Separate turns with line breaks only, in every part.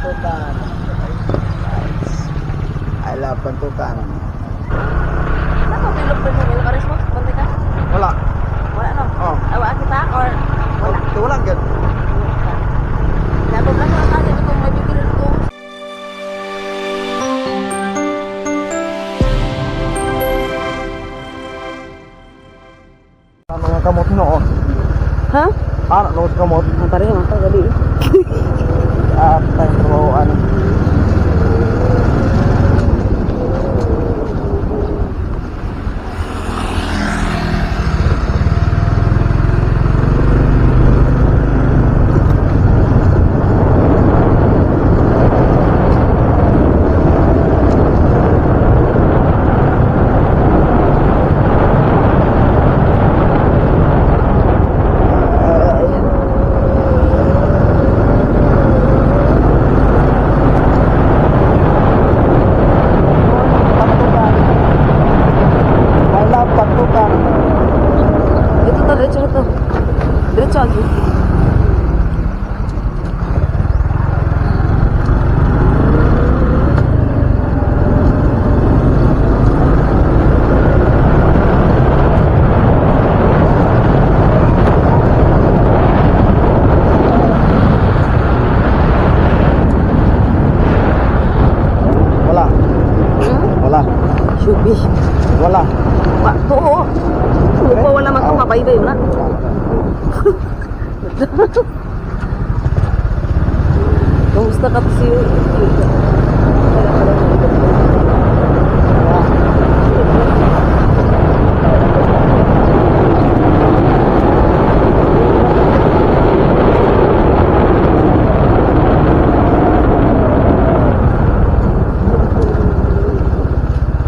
Pantukan. I love Pantukan.
Ano bilog pa mo karis mo? Bantay ka?
Wala.
Wala no?
Oh.
Awaan kita or wala?
Wala gad.
Dapat lang ang atin kung may bibili ko.
Ano nga kamot noon?
Ha?
Ano noon kamot?
Ang pareho mga kagabi.
Tayo trabahoan.
Diretso lagi.
Wala. Wala.
Shubi.
Wala.
Pak to. Ko wala man ko mabaybay na. Kamusta ka si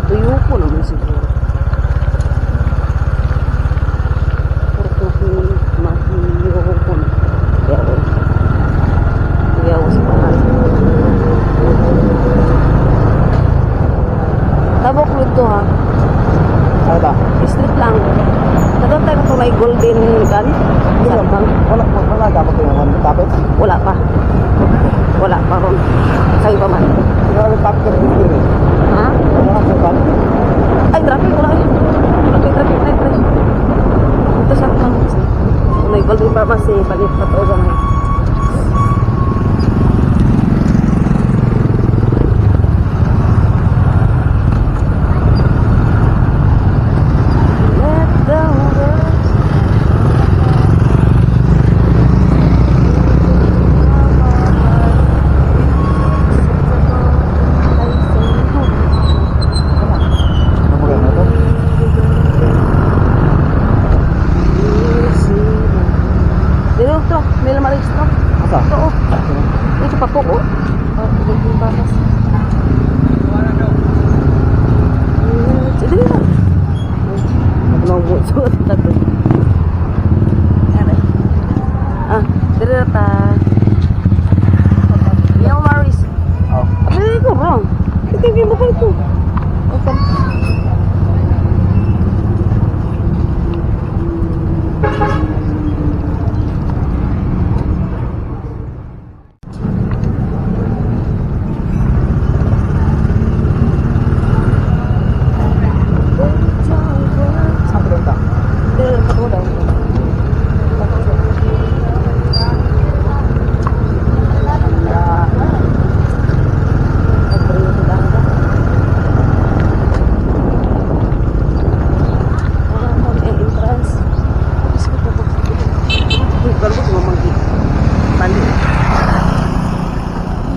tuyo ko naman siguro. Tabok nito ha.
Ano ba?
Street lang. Kadang tayo kung may golden gun. Sabang.
Wala dapat yung tapit.
Wala pa. Wala pa ron. Sa'yo pa man.
Wala yung tapit yung dito.
Ha?
Wala yung tapit.
Ay, traffic. Wala eh. Traffic. Ito sa kang. Kung may golden pharmacy, palit pa to dyan eh. May lamang extra.
Asa?
Oo. Ito pa po. Golden pharmacy. Sige na. Nagulong suot na to. Ah, dire ta. Yo, Maris.
Oh.
Ay, ko wrong. Tingin mo pa ito. Okay.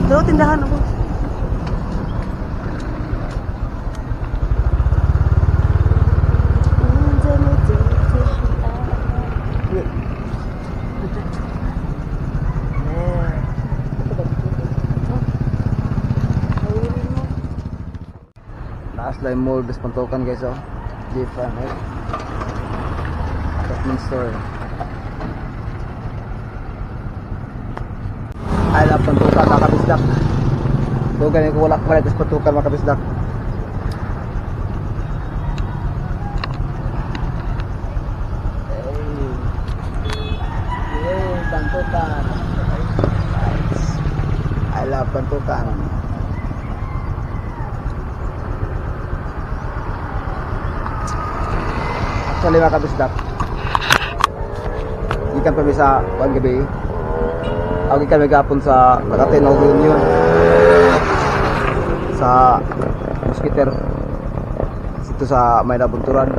Pero tindahan ako.
Slime Mall, Pantukan guys, oh. Different, eh. Department store. I love Pantukan, mga kabisdak. Tugan yung wala pa rin, Pantukan, mga kabisdak. Pantukan. I Wala pantukan. Actually mga kabisdak, ikan kami sa paggabi. Agi kami gapon sa Nakatinog Union sa Muskiter dito sa may nabunturan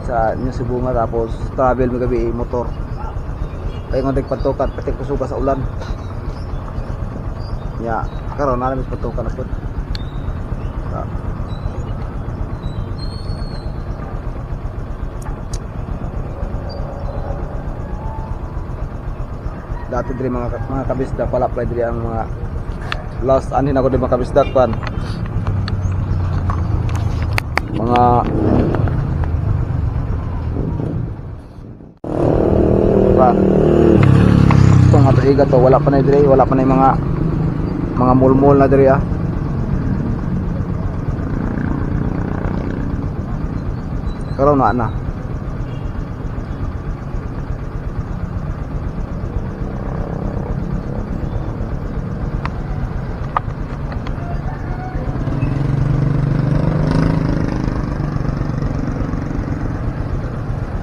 sa New Sibunga, tapos travel magabi motor ay nga nagpatukan pati kusuga sa ulan ya karon na namin patukan na po. Dati diri mga kabisdak pala play diri ang mga last anin ako di mga kabisdak pan mga pa itong mga priga to wala pa na diri, wala pa na yung mga mulmul na diri karon na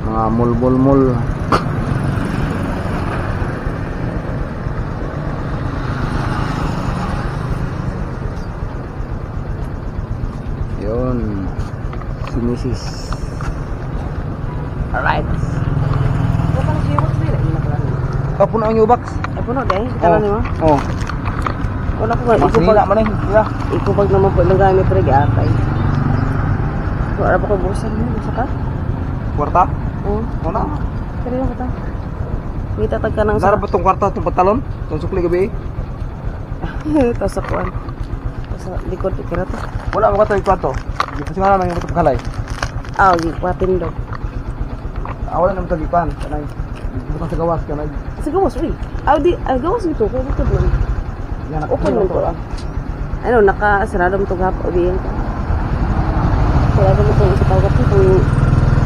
mga mulmul yun si Mrs. Alright puno ang ubaks
puno dahil kita ni mo.
Oh
Wala ko nga
masila man eh yeah.
ikubag naman po lang gamit pero gatay. Wala pa ko busan mo sa ka?
Kwarta?
Oo.
Wala.
Kaya lang kita. Kita tag ka nang
Nara ba tong kwarta itong pantalon? Itong sukli gabi?
tas sa kuan. Tas sa likod kira to.
Wala mo ka ito yung kwarto. Kasi nga naman yung ito pagkalay.
Ah, gipatin do.
Wala naman ito gipan. Kanay. Bukang sa gawas. Kanay.
Sa gawas uy. Gawas gito ko dito doon.
Yan
Open lang to. Ano nakasarado mo to gapo ubihin ka. Kaya mo to sa tawag ko kung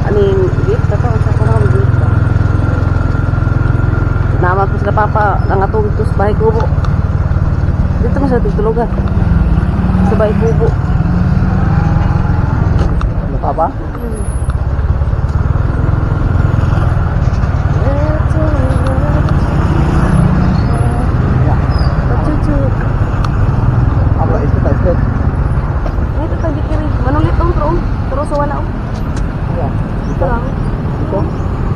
aning gate ka to sa kuno ng gate ka. Nama ko sila papa nang atong tus bahay kubo. Dito mo sa tulugan. Sa bahay kubo.
Ano pa ba? Apa itu tadi?
Ito tadi kiri. Manulit tong terus wala oh.
Iya.
Ito lang.
Ito.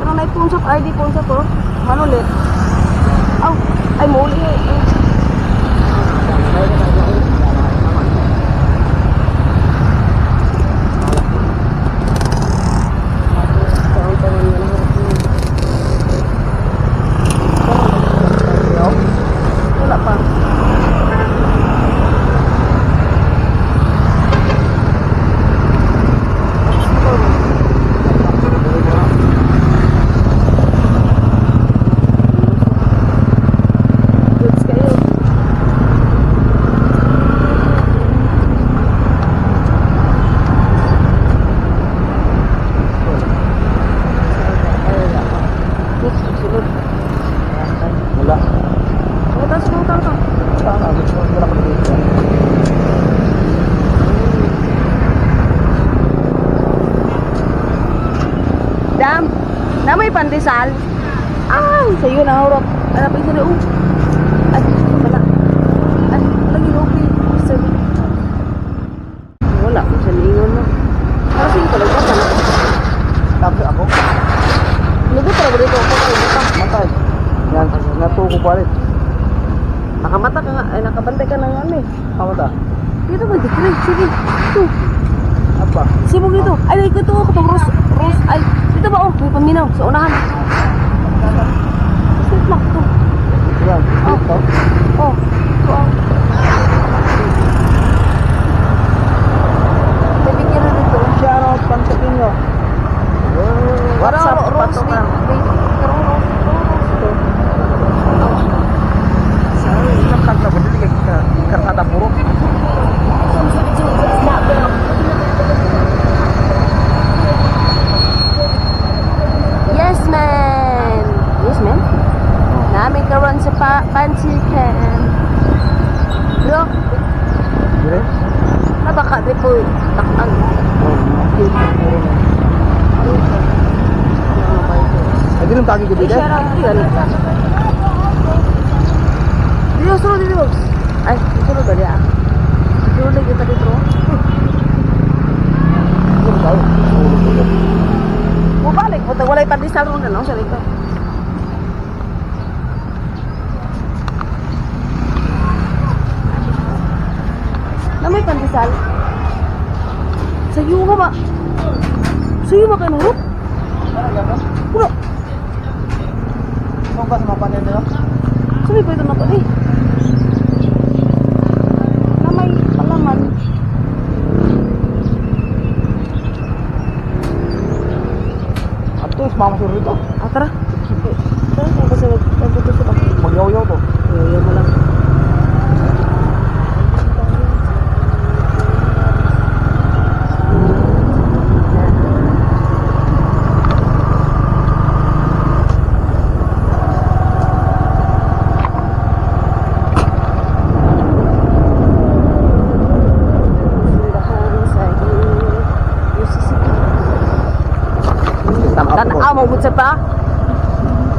Pero na iponsap ID ponsap ko. Manulit. Aw, ay muli. Wala pa. Goods kayo. Sunod.
Wala.
Tapos mo tao.
Sana gusto ko wala ko dito.
Dam, na may pandesal. Ah, sa'yo na harap. Hanapin sa loob. Ay, wala. Ay, lagi okay. Sabi. Wala ko sa lingon mo. Kasi yung talaga ka na.
Tapos ako,
Lugot talaga dito ako kayo buka.
matay. Yan, natuko pa rin.
Nakamata ka nga. Ay, nakabantay ka ng ano eh.
Kamata.
Dito ba? Dito. Sige. Ito.
Apa?
Sibog dito. Ay, ito ako itong rose. Ay, dito ba? Oh, may paminaw. Sa unahan. Sweet lock to.
Yan,
Oh.
ito.
Oh. Oh. Bibigyan na dito.
Siya ano, pansakin nyo.
What's up? Rose.
Patok ka.
Sorry.
Nakak na ba? Dili ka karkata puro.
Yes, man. Yes, man. Namin karon sa pansikan. Bro,
Dire?
nabaka di po takang.
Ay, di lang tagi gabi
Siya
dahil.
lang, hindi ganit ka. Dito, sunod dito. Ay, sunod ba niya? Sunod lang kita dito. Mubalik, puto walay pandesal ron na, no? Sa likod. Na may pandesal? Sa'yo ka ba? Sa'yo ba kayo nahurot? Puro.
Saan ba sa mga panin nila?
Sabi ko ito na to eh. Na may palaman.
Ato, mama suro ito.
Ah, tara. Tara, kaya kasi magputos ito.
Magyaw-yaw to.
Ayaw mo lang. Tanaw mo butsa pa.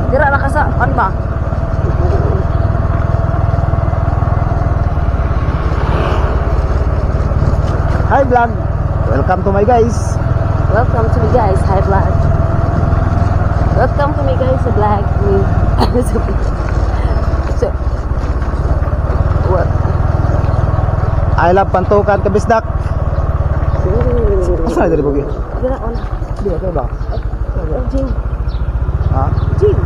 Dira na ka sa pan ba?
Hi vlog. Welcome to my guys.
Welcome to me guys, hi vlog. Welcome to me guys sa vlog. So, what?
I love Pantukan Kabisdak. Saan dari bagi?
Dira on.
Dia ka ba?
Jing.
Ha?
Jing.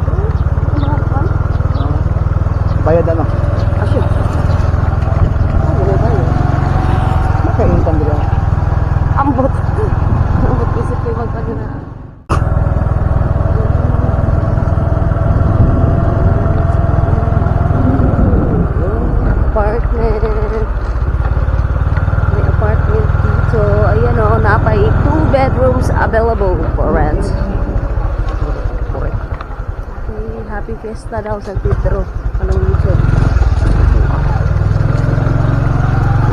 Mahal ka?
Bayad ano?
Asyo. Oh, gano'n ba yun?
Makaintan dito.
Ambot. Ambot isip ko yung magpagana. Apartment. May apartment dito. Ayan o, napay 2 bedrooms available for rent.
Correct.
Okay, happy fiesta daw San Pedro. Anong dito?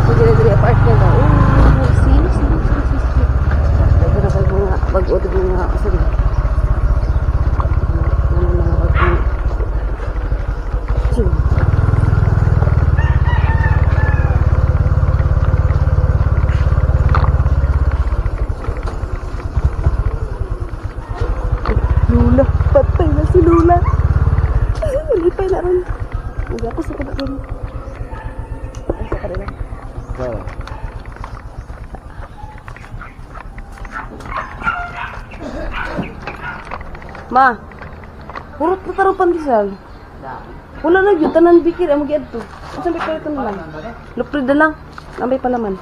Ito dire-dire apartment daw. Oh, see. Ito na pag mga bag-o ito mga kasi rin. Ano na mga bag-o. Sige. Lula, patay na si Lula. Malipay na rin. Huwag ako sa pagkakin. Ay, sa kanila.
So,
Ma, purot na tarong pandesal. Wala na yun, tanan bikir, ang mag-iad to. Ang sabi ko ito na lang. Luprid na lang. Nambay pa naman.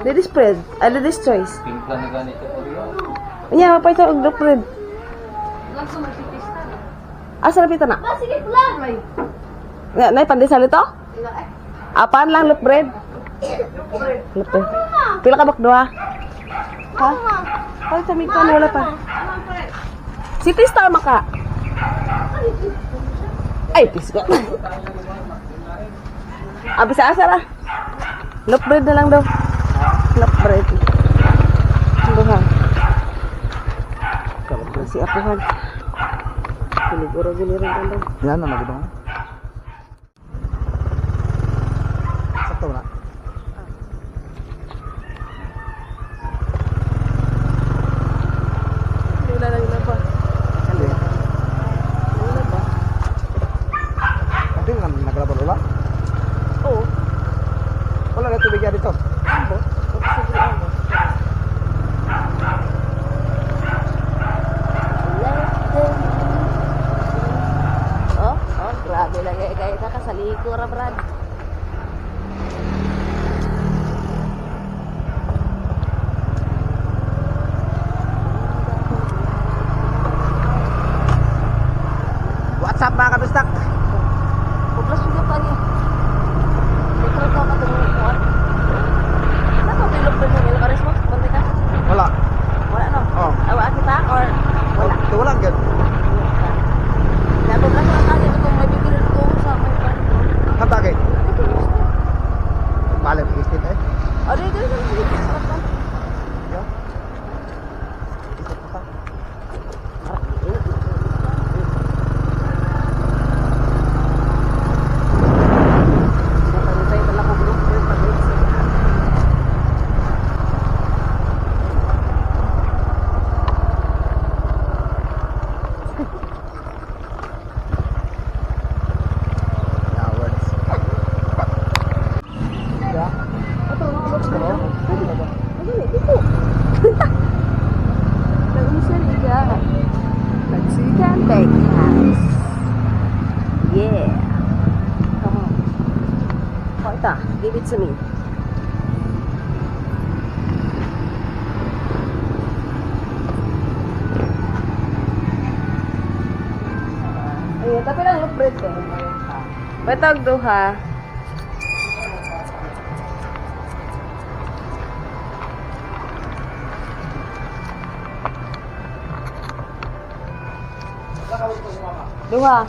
Ladies spread. Ay, ladies choice.
Pimpla na ganito po yun.
Anya, mapay ito, luprid. Asa na pita na?
Sige, pulang!
Nay, pandesal ito? Apan lang, luprid. Luprid. Pila ka bakdo ha? Ha? Palit sa mikro, wala pa. City Star maka. Ay, pisko. Abis asa lah. Loaf bread na lang daw. Loaf bread. Duha. Si apuhan. Siniguro-giniro lang daw.
yan na nagito. Sakto na.
Wala lang yun pa.
Hindi.
Wala pa.
Hindi nga naglabas wala.
Oo.
Wala na tubig yan dito.
Ambo. Sige, ambo. Oh, grabe lang gaya ka sa liko ra, Brad.
What's up mga kabistak?
Kuplas juga pa niya. Ikaw ka katulong mo. Ano to bilog ba ng Elcares mo? Konti ka?
Wala.
Wala no?
Oh.
Awa kita or wala?
Wala gad.
Napuplas na tayo kung may bibili ko sa may friend ko. Give it to me. Ayun, tapi lang look bread eh. Betog duha. Duha.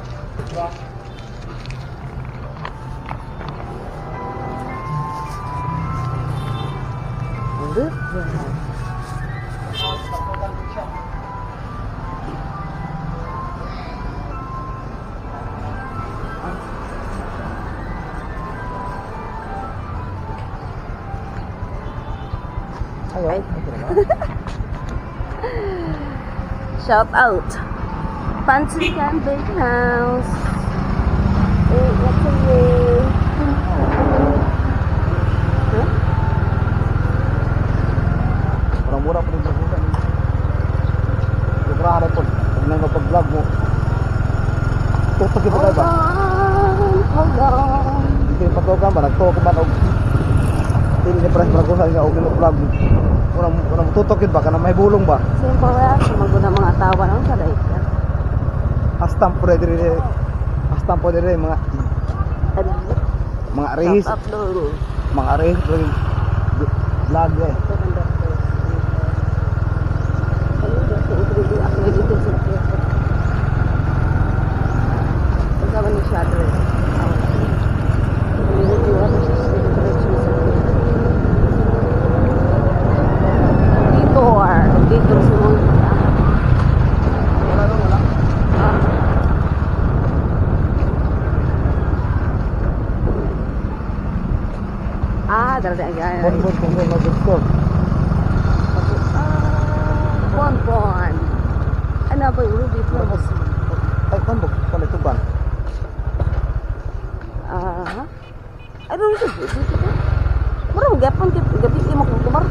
Ay.
Shout out. Pansikan Big House. Eh, what's the name? Huh?
Murang-mura po rin sa bukan. Librahan po. Huwag nang kapag-vlog mo. Tutok yung pagkay ba?
Hold on.
Hindi yung patukan ba? Nagtutok man og hindi press palagusan nga og nilo-vlog mo. Unang tutok yun ba? Kanang may bulong ba?
Simple lang. Maguna mga atawan ang saday ka.
Astam po rin rin. Astam po rin mga arehis.
Shout out dulu.
Mga arehis po rin. Vlog eh.
Dito semua. Ah, dala yan.
Pon mag-gusto.
Pon. Ano ba yung Ruby Plus?
Ay, pon pala ito ba?
I don't know. Mura mo gapon gabi mo kung kumar.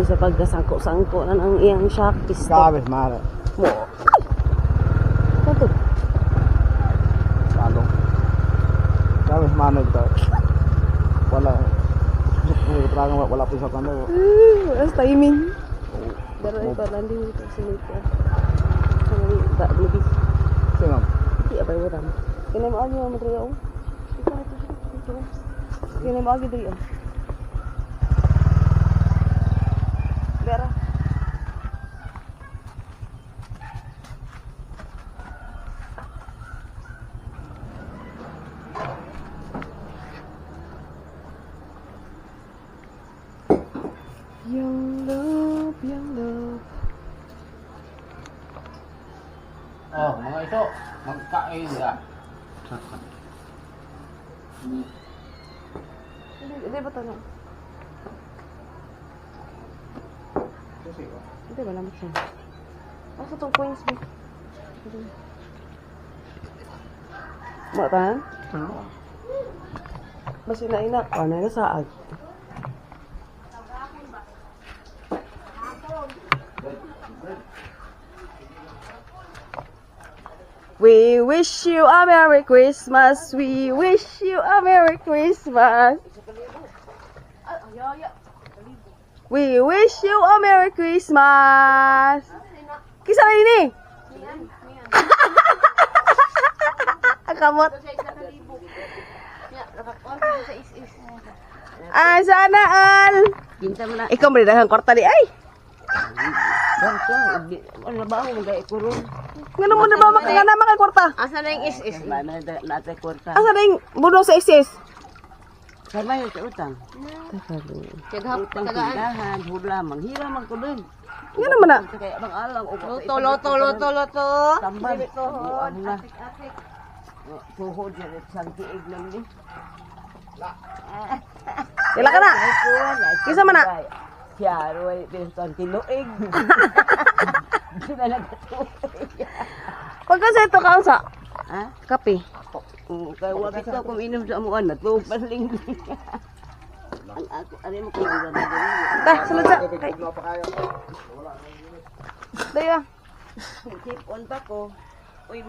Sa pagkasangko-sangko na ng iyang shock pistol.
Grabe, mahal.
Mo. Ito.
Salong. Grabe, mahal ito. Wala. Wala po sa kano.
Wala timing. Pero ito, landing ito. Sinita. Tak lebih.
Sige, ma'am.
Hindi, abay mo tama. Kaya mo agi mo matriya o. Kaya mo agi diri o. Vera. Young love.
Oh, mga ito, magkain ka.
Hindi ba tanong? Hindi ba naman siya? Asa itong coins mo? Mga tahan? Basi na inak. O, na nasaag. We wish you a Merry Christmas. We wish you a Merry Christmas. We wish you a Merry Christmas. Kisa na ini? Ang kamot. Ah, sana all.
Ginta mo na.
Ikaw mo rin ang kwarta di ay.
Bangko, wala ba ako mag-ikurong?
Ngano mo na ba makakana makay kwarta?
Asa na yung is-is? Nata kwarta.
Asa na yung bunong sa isis?
Kaya ba yung sa utang? Utang tindahan, hula, manghira, magkulun.
Ngano mo na?
Kaya bang alam.
Loto.
Tambal. Buwan na. Tuhod na rin sa tiig lang din.
Kila ka na. Kisa man na?
Siya, ruway, pinastan tinuig. Sinalagatuig.
Pag kasi ito ka sa
Ha?
kape.
Kaya wag ito kung inom sa amuan na ito, paling. Ang ako, ano mo kung iba na gawin?
Dah, sulod sa. Kay. Daya.
Tip on pa ko. Uy,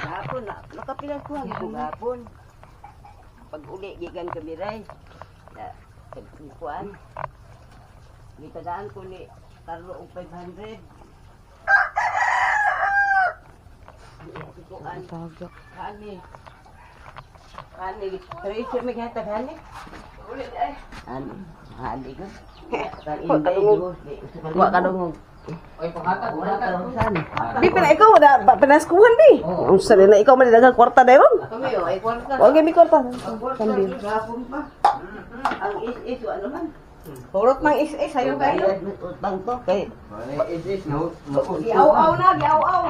hapon na. Nakapilang ko ang hapon. Pag uli, gigan kami rin. Kuan. Gitadaan ko ni Carlo og 500. Kuan. Kani. Kani. Trace may kata kani. Uli ay. Hali ko. Wa ka dong.
Oy, panghatag, panghatag.
Di pina ikaw da pinaskuhan bi. Unsa na ikaw man dagang kwarta dayon?
Kami yo, ay kwarta.
Wag mi kwarta.
Sambil. Gapon pa. Ang is ano man.
Purot mang is ayo kayo.
Utang to kay.
Is no.
Giaw-aw na, giaw-aw.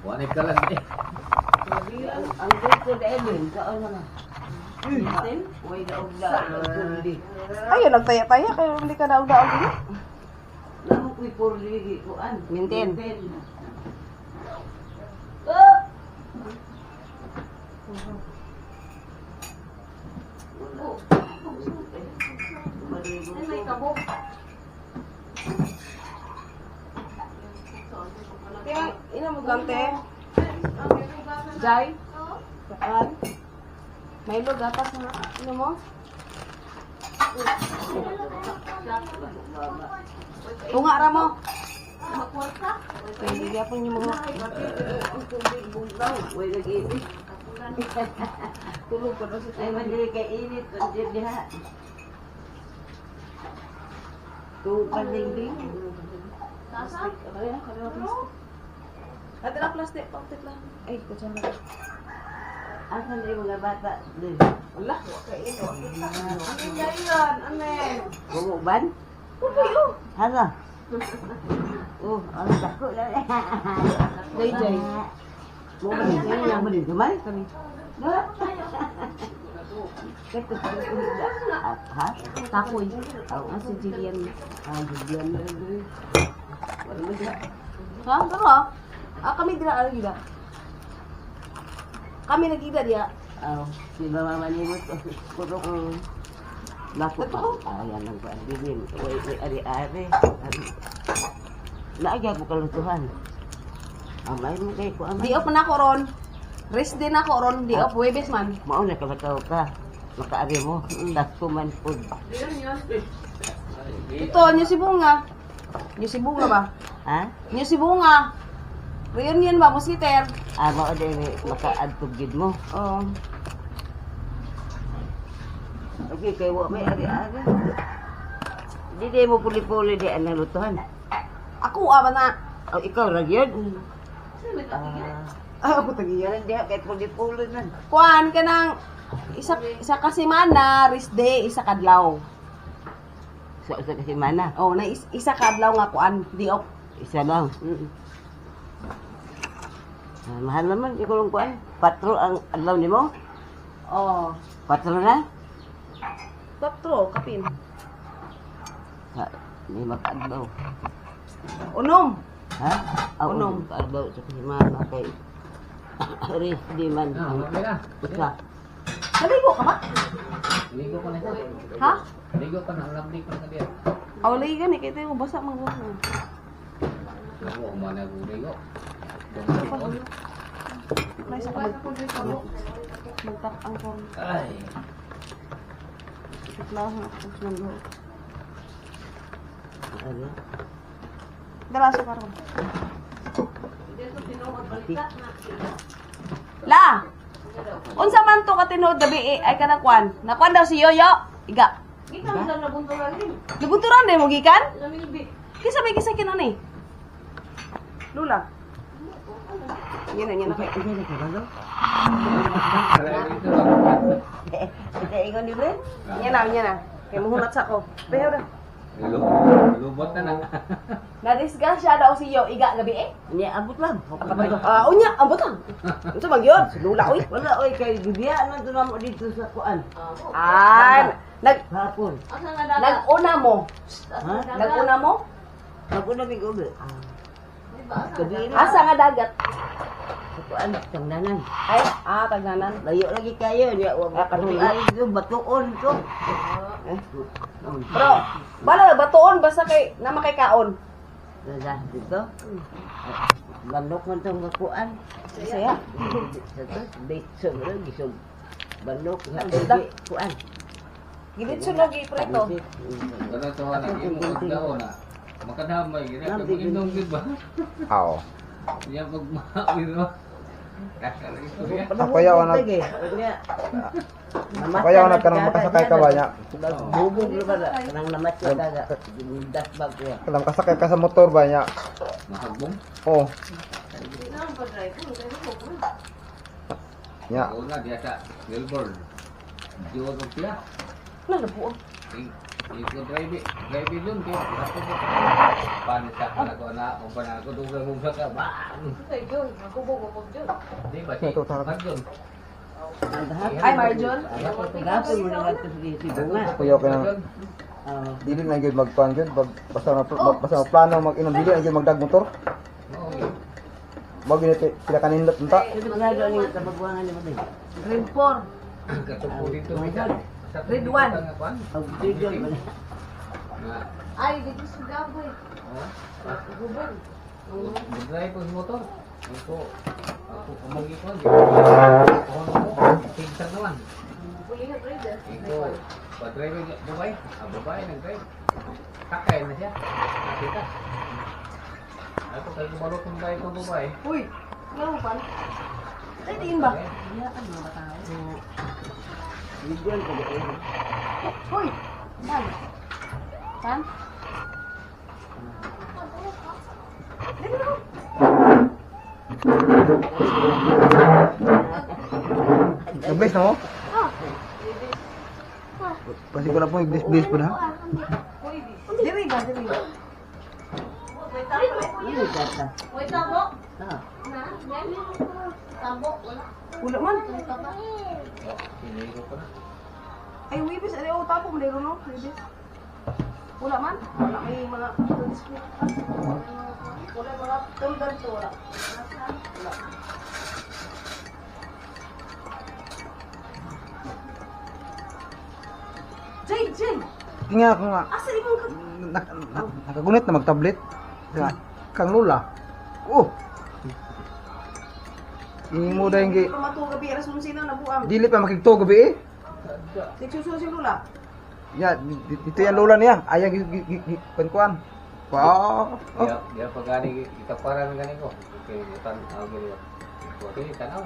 Wanit ka lang eh.
Ang gusto de Edwin, saan na? Minten, way da og da.
Ayo nagtaya-taya kayo hindi ka daog-daog ini.
Namo koy porli kuan.
Minten. Kaya ina mo gante. Jai. Saan? May lo gatas na. Ino mo? Tunga ra mo. Hindi gyapon yung mga
Way lagi ini.
tulog ko sa
Ay madiri kay init unjir diha. Tu panding-ding.
Ada plastik, plastik lang. Ay, kutsara.
Asan di mga bata?
Wala, kaino. Ano yan? Amen.
Bumuban? Hala. Ang dako lang.
Jay.
Mo ba din nga mo din kamay kami. Keto ko ulit. Ha?
Takoy. Ang Sicilian.
Diyan na.
Ha? Pero kami dira ano gila. Kami nagida dia.
Si mama manimot kurok. Lako pa. Ayan lang ba. Bibin. Uy, ari-ari. Naagya ko kalutuhan. Amay mo kay ko amay.
Di off na ako ron. Rest din ako ron. Di off Webes man.
Mao na kalakaw ka. Makaari mo. Dako man pud.
Ito, nyo si Bunga. Nyo si Bunga ba?
Ha?
Nyo si Bunga. Reunion ba, Musiter?
Mao din makaadtog gid mo.
Oo.
Okay, kay wa may ari-ari. Di mo puli-puli di ang lutuhan.
Ako, ama na.
O ikaw ra gyud.
Ako tagiya.
Yan diha kay puli-puli man.
Kuan ka ng isa kasi mana, rest day, isa kadlaw.
So sa kasi mana.
Oh, na isa kadlaw nga kuan, di off.
Isa lang. Mahal naman ikulong kuan. Patro ang adlaw nimo?
Oh.
Patro na?
Patro, kapin.
Ha, ni makadlaw.
Unom.
Ha?
Unom.
Adlaw sa kasi mana kay Res di man.
Okay na.
Usa.
Naligo ka ba?
Ligo ka na ito.
Ha?
Ligo ka na. Lamli ka na diyan.
Awalay gani, kaya tayo basa mga
Oo, umana ligo.
May isa ka magtak ang phone.
Ay.
Sutlaw na tapos nang buhok.
Ano?
Dalaso karon. La. Unsa man to ka tinuod gabi ay kanakwan? Nakwan daw si Yoyo. Iga.
Gikan sa nabunturan din.
Nabunturan din mo gikan? Kisa may kisa kinon ni. Lula. Yan na kay.
Hindi na kagalo.
Kaya dito lang.
Hindi ingon di ba?
Yan na. Kay muhunat sa ko. Pero
Lubot na na.
na-disgrasya daw si Yo iga gabi eh.
Niya abot lang.
Unya, ambot lang. Unsa man gyud? Lula oy.
Wala oy kay gibiya man to namo dito sa kuan.
Ay,
Hapon.
nag-una mo.
Ha?
Nag-una mo?
Ako na bigobe. Gabi na.
Asa nga dagat?
Sa kuan tangdanan.
Ay, tagnanan.
Layo lagi kayo niya wa
kanuyo.
ay ito batuon to.
Pero, bala batuon basta kay na makikaon.
Dada dito. Bandok man tong kuan.
Saya.
Sa to date so bro gisog. Bandok nga
Dada.
kuan.
Gidit sunog iprito.
Wala to na imo daw na. Makadamay gina ka magindong gid ba?
Oo.
Niya pag maawin mo. Kasal istorya.
Ako yaw na. Ako yaw na kanang makasakay ka ba niya?
Bubog lu ba kanang namat ka daga. Das bag ko.
Kanang makasakay ka sa motor ba niya?
Mahagbong.
Oo. Ya.
Una dia sa Melbourne. Jual ko siya.
Na buo.
Iko drive yun kaya ako ko panisa ka ko na o pa na ako dugang mo ka ba. Di ba si
Ito, tara.
Marjon.
Ay, Marjon.
Gapon mo na gato si bunga.
Kuya ka na. Dili na gyud magpan gyud basta plano mag-inom dili na gyud magdag motor.
Oo.
Wag gyud sila kanindot unta.
Ito ba gado ni kabagwangan ni mo din.
Grade 4.
Katupo dito bisan.
Grade 1.
Ang video man.
Ay, dito sa gaboy.
Mag-drive ko sa motor. Ako kumagi ko. Tingsan naman. Iko, pa-drive yung babae. Babae nag-drive. Kakay na siya. Nakita. Ako kayo kumalot ng babae ko babae.
Uy, ano pa? Ay, tiin ba?
Video ko ba?
Uy, man. Pan?
Nag-base na mo? Pasi ko na po i-base po na.
Diri ba?
Ano data?
Wala man.
Siniro ko na.
Ay, wibis. Ay, tapo mo dito, no? Wibis. Wala man. Wala may mga display. Wala mga tulad to. Wala. Jay!
Tinga ko nga.
Asa imong ka?
Nakagunit na mag-tablet. Kang lula. Oh. Ini mo dahil gi
Pamato gabi alas 11 na nabuang.
dili pa makigto gabi eh.
Nagsusunod si Lula.
Ya, dito yan lula niya. Ayaw kuan. Wow.
Dia pagani kita parang gani ko. Okay, butan ako gani. Ko ini tanaw.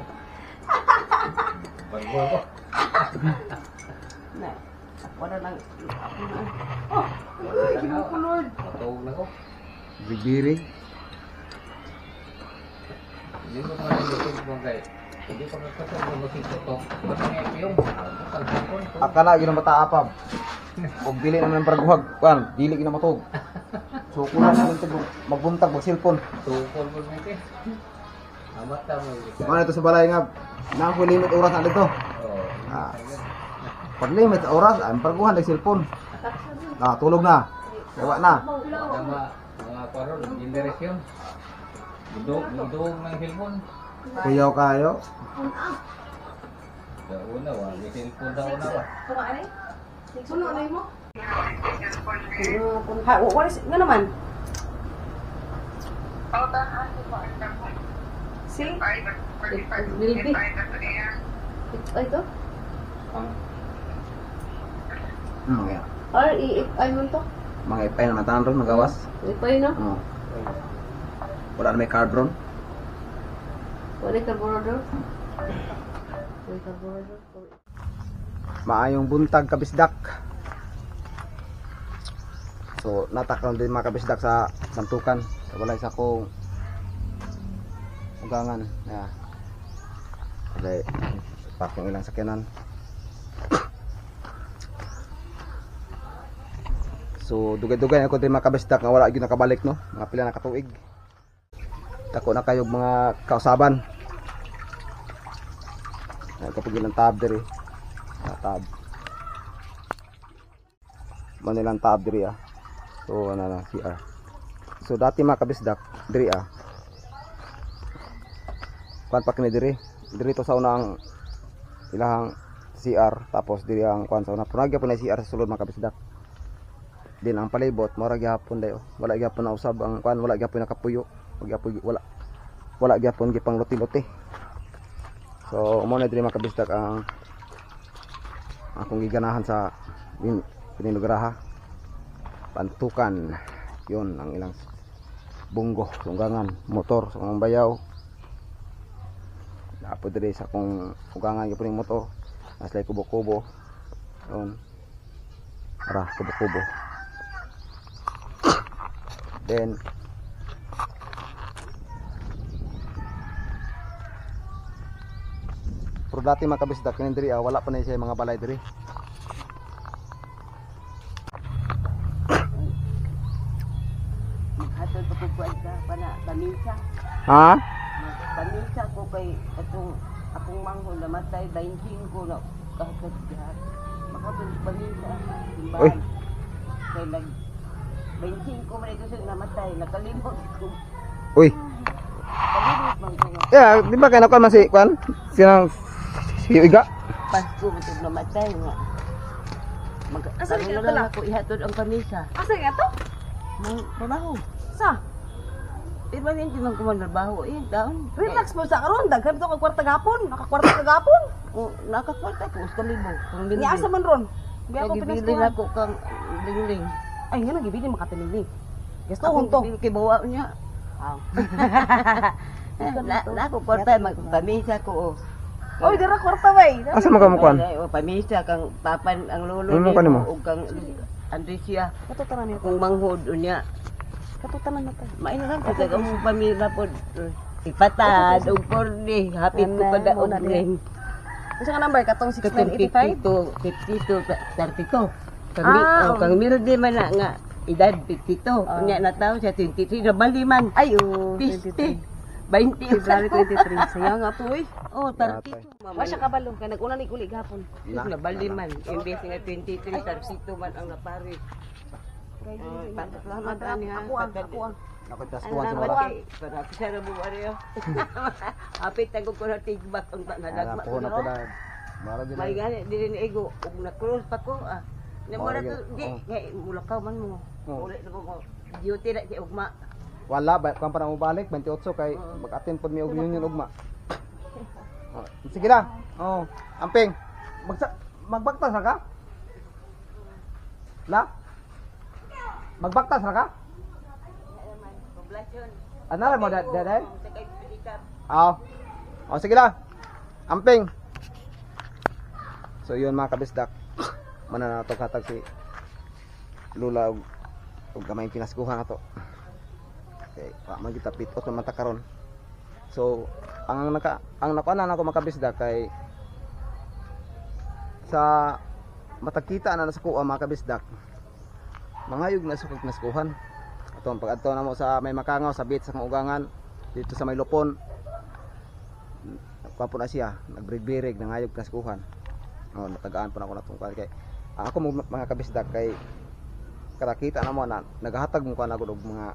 Bagbo ko.
Na. Wala nang ako na. Oh, ay, ginukulod.
Matawag na ko.
Bibirig.
Hindi ko pa rin YouTube mo kay. Hindi ko magkasal ng musik ko. Ba't nga yung kalpon ko?
Akala gyud mataapab. Og dili naman ang paraguhag kuan, dili gyud matug. So kulang naman tug magbuntag og cellphone.
Tukol ko nito. Amat ta mo.
Ano ito sa balay nga na ko limit oras na dito.
Oh.
Ah. Pag limit sa oras, ang paraguhan ng cellphone. Tulog na. Gawa na.
Tama mga karon generation. Budog ng cellphone.
Kuyaw kayo.
Una wa, may cellphone daw na wa.
Kumain? Suno na mo? Ha, what is nga naman? Si? Lilby? Ito?
Mga
Or i-ay mo to?
mga ipay na matanan ron magawas.
Ipay no?
Oo. Wala na may card ron.
Wala carburetor. Wala carburetor.
Maayong buntag kabisdak. So natakon din mga kabisdak sa santukan. Sa balay sa kong ugangan. Yeah. Okay. Parking ilang sakyanan. So dugay-dugay ako din mga kabisdak nga wala gyud nakabalik no. Mga pila na katuig. Dako na kayog mga kausaban. Ay kapag ilang tab diri. Tab. Manilang tab diri ah. So ano na CR. So dati mga kabisdak diri ah. Kuan pa kini diri. Diri to sa unang ilahang CR tapos diri ang kuan sa una punagya po na CR sa sulod mga kabisdak. Din ang palibot mura gyapon dayo. Wala gyapon na usab ang kuan, wala gyapon nakapuyo. Wala gyapon gipang luti-luti. So mo na diri mga kabisdak ang akong giganahan sa Pininugaraha. Pantukan. 'Yon ang ilang bunggo, sunggangan, motor sa akong bayaw. Dapat diri sa akong ugangan gyapon ning motor. Naslay kubo-kubo. 'Yon. Ara kubo-kubo. Then pero dati mga kabisdak kini diri wala pa na siya mga balay diri.
Maghatod pa ko kuan ka para pamisa.
Ha?
Pamisa ko kay akong manghod namatay 25 na kahit dihat. Makatod pamisa.
Uy.
Kay nag 25 man ito siya namatay, nakalimot ko.
Uy.
Kalimot man ko.
Yeah, di ba kay nakuan man si kuan? Sinang si Iga?
Pasko mo ito namatay nga.
Asa ni
Ano
ka
lang ako ihatod ang pamisa.
Asa nga to?
Mang trabaho.
Sa?
Pero hindi man ko manarbaho eh, daon.
Relax mo sa karon, daghan to kag kwarta gapon, nakakwarta ka gapon.
O, nakakwarta ko, sa libo. Kang
Ni asa man ron? Bi ako
Nagibili
pinaskuhan.
ako kang lingling.
Ay nga nagibili makatinig. Gusto ko to.
Kay bawa niya.
Ah.
Na ako kwarta, magpamisa ko. Oh.
Oy, dira kwarta bay.
Asa man ka mo kuan?
O, pamisa kang papan ang lolo
Ano ka nimo?
o kang Andresia.
Katutanan niyo.
Kung manghod unya.
Katutanan na to.
Mainan ko sa kang pamilya po. Ipatad, og korni, hapit ko kada og ring.
Unsa nga number katong
Katong
6985?
52, 32. Kang kang miro di man na nga edad 52. Unya na tao siya 23 na baliman.
Ay, oh,
50.
23.
20.
February 23. Sayang nga po eh.
Oh, 32.
Wa siya kabalo kay nag-una ni kuli gapon.
Na baliman. Imbes nga 23, 32 man ang napari. Salamat ani ha.
Ako ang.
Nakutas
Ano
kuan sa
naman
wala.
kay para sa rabu ariyo. Hapit tago ko na tigbak ang nadagma.
Ana po na pala. Mara gyud.
May gani dili ni ego ug na cross pa ko ah. Na mo na to di
Oo.
kay mulakaw man mo.
Oo.
Uli na ko duty na kay ugma.
Wala ba kan para mo balik 28 kay mag-attend pod mi og union ugma. Oh, sige lang. Oh, amping. Magbaktas na ka? La? Magbaktas na ka?
Poblasyon.
Ano ra mo dad?
Sa kay pilikap.
Oh, sige lang. Amping. So yun mga kabisdak. Mananato katag si Lula og gamay kinaskuhan ato. Okay, wa man kita pitot man mata karon. So ang nakuanan ako makabisdak kay sa matakita na sa kuha mga kabisdak. Mangayog na sa naskuhan. Aton pag adto na mo sa may makangaw sa bit sa ugangan dito sa may lupon. Kapo na siya, nagbirig nangayog naskuhan. Oh, natagaan po na ako natungkal kay ako mga kabisdak kay karakita na mo na naghahatag mo ka na og mga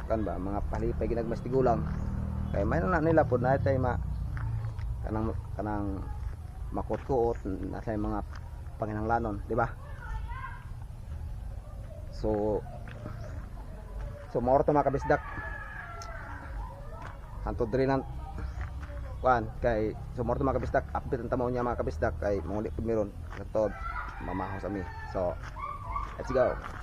kan ba mga palipay ginagmastigulang kay may na nila pod na tay kanang makot-kuot na sa mga panginahanglanon, di ba? So maorto mga kabisdak hantod diri nan kuan kay sumorto mga kabisdak update ang tamo niya mga kabisdak kay manguli pud meron katod mamahaw sa mi. So Let's go.